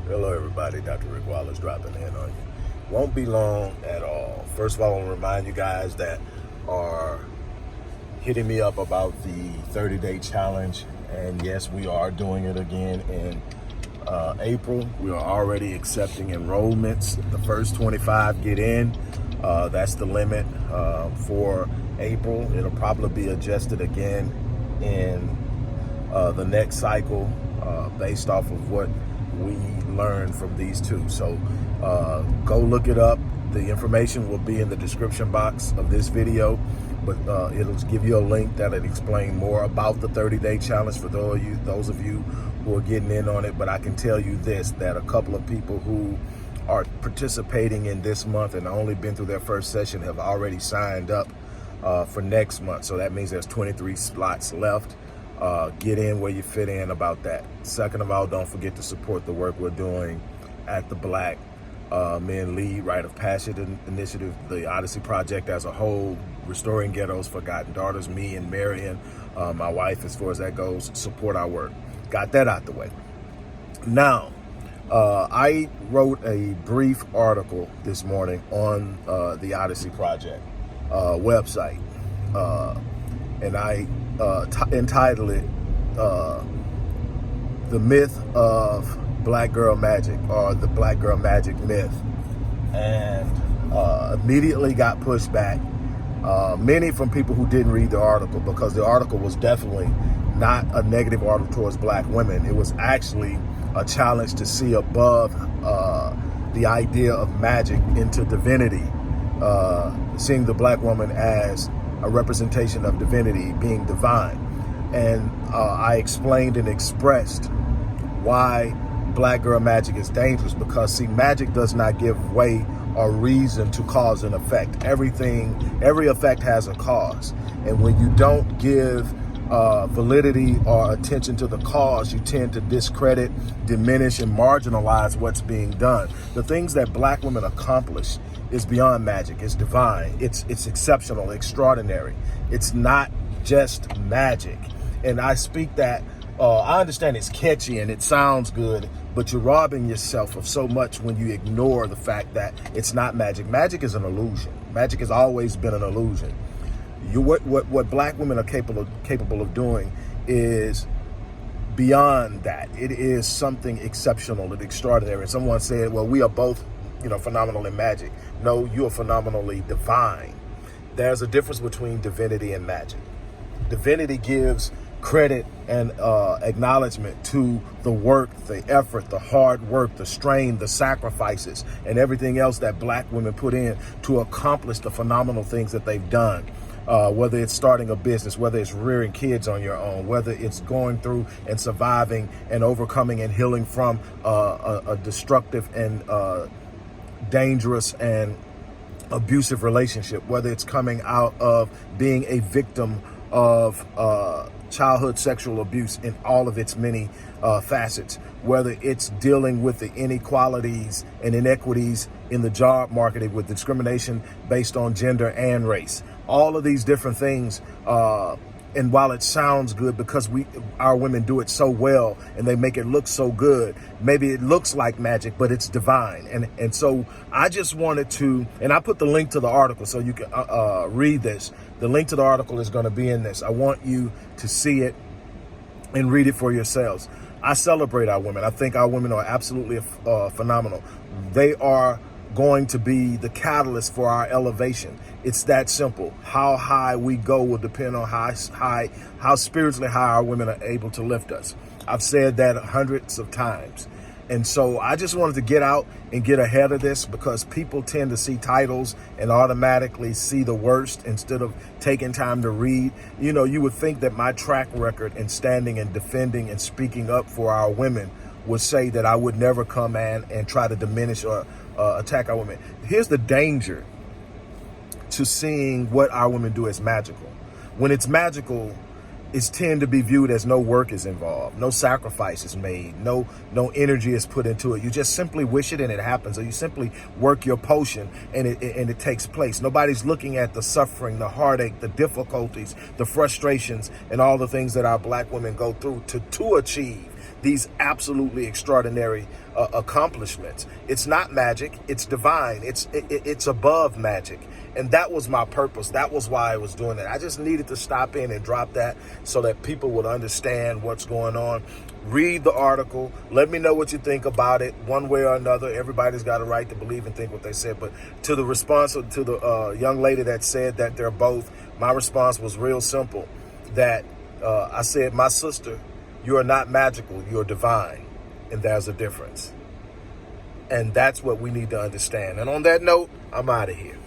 Hello everybody, Dr. Rick Wallace dropping in on you. Won't be long at all. First of all, I want to remind you guys that are hitting me up about the 30-day challenge. And yes, we are doing it again in April. We are already accepting enrollments. The first 25 get in. That's the limit for April. It'll probably be adjusted again in the next cycle based off of what we learned from these two. So go look it up. The information will be in the description box of this video, but it'll give you a link that'll explain more about the 30-day challenge for those of you who are getting in on it. But I can tell you this, that a couple of people who are participating in this month and only been through their first session have already signed up for next month. So that means there's 23 slots left. Get in where you fit in about that. Second of all, don't forget to support the work we're doing at the Black Men Lead Rite of Passage Initiative, the Odyssey Project as a whole, Restoring Ghettos Forgotten Daughters, me and Marion, my wife, as far as that goes, support our work. Got that out the way. Now, I wrote a brief article this morning on the Odyssey Project website, and I entitled it The Myth of Black Girl Magic, or the Black Girl Magic Myth, and immediately got pushed back, many from people who didn't read the article, because the article was definitely not a negative article towards black women. It was actually a challenge to see above the idea of magic into divinity, seeing the black woman as a representation of divinity, being divine. And I explained and expressed why black girl magic is dangerous, because see, magic does not give way or reason to cause and effect. Every effect has a cause. And when you don't give validity or attention to the cause, you tend to discredit, diminish, and marginalize what's being done. The things that black women accomplish is beyond magic. It's divine. It's exceptional, extraordinary. It's not just magic. And I speak that, I understand it's catchy and it sounds good, but you're robbing yourself of so much when you ignore the fact that it's not magic. Magic is an illusion. Magic has always been an illusion. What black women are capable of doing is beyond that. It is something exceptional and extraordinary. Someone said, well, we are both, phenomenal in magic. No, you are phenomenally divine. There's a difference between divinity and magic. Divinity gives credit and acknowledgement to the work, the effort, the hard work, the strain, the sacrifices, and everything else that black women put in to accomplish the phenomenal things that they've done. Whether it's starting a business, whether it's rearing kids on your own, whether it's going through and surviving and overcoming and healing from a destructive and dangerous and abusive relationship, whether it's coming out of being a victim of childhood sexual abuse in all of its many facets, whether it's dealing with the inequalities and inequities in the job market with discrimination based on gender and race. All of these different things, and while it sounds good because our women do it so well and they make it look so good, maybe it looks like magic, but it's divine. And so I just wanted to, and I put the link to the article so you can read this. The link to the article is going to be in this. I want you to see it and read it for yourselves. I celebrate our women. I think our women are absolutely phenomenal. They are going to be the catalyst for our elevation. It's that simple. How high we go will depend on how spiritually high our women are able to lift us. I've said that hundreds of times. And so I just wanted to get out and get ahead of this, because people tend to see titles and automatically see the worst instead of taking time to read. You would think that my track record in standing and defending and speaking up for our women would say that I would never come in and try to diminish or attack our women. Here's the danger to seeing what our women do as magical. When it's magical, it's tend to be viewed as no work is involved, no sacrifice is made, no energy is put into it. You just simply wish it and it happens, or you simply work your potion and it takes place. Nobody's looking at the suffering, the heartache, the difficulties, the frustrations, and all the things that our black women go through to achieve these absolutely extraordinary accomplishments. It's not magic, it's divine. It's above magic. And that was my purpose. That was why I was doing it. I just needed to stop in and drop that so that people would understand what's going on. Read the article. Let me know what you think about it one way or another. Everybody's got a right to believe and think what they said. But to the response to the young lady that said that they're both, my response was real simple. That I said, my sister, you are not magical, you're divine. And there's a difference. And that's what we need to understand. And on that note, I'm out of here.